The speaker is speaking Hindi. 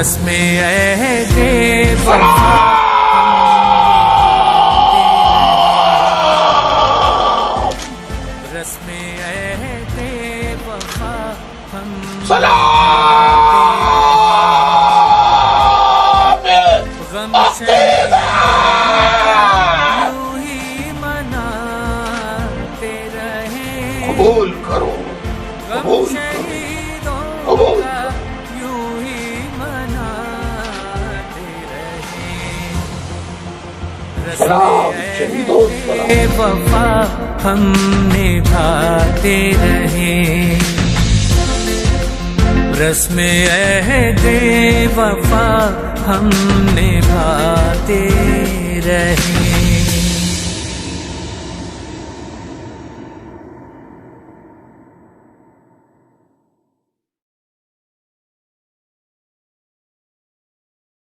रस्मे अहदे वफा रस्मे अहदे वफा हम गम यूं ही मनाते रहे कबूल करो कबूल करो यूं ही मनाते रहे रस्मे वफा हम निभाते रहे रस्मे अहदे वफा हम निभाते रहे।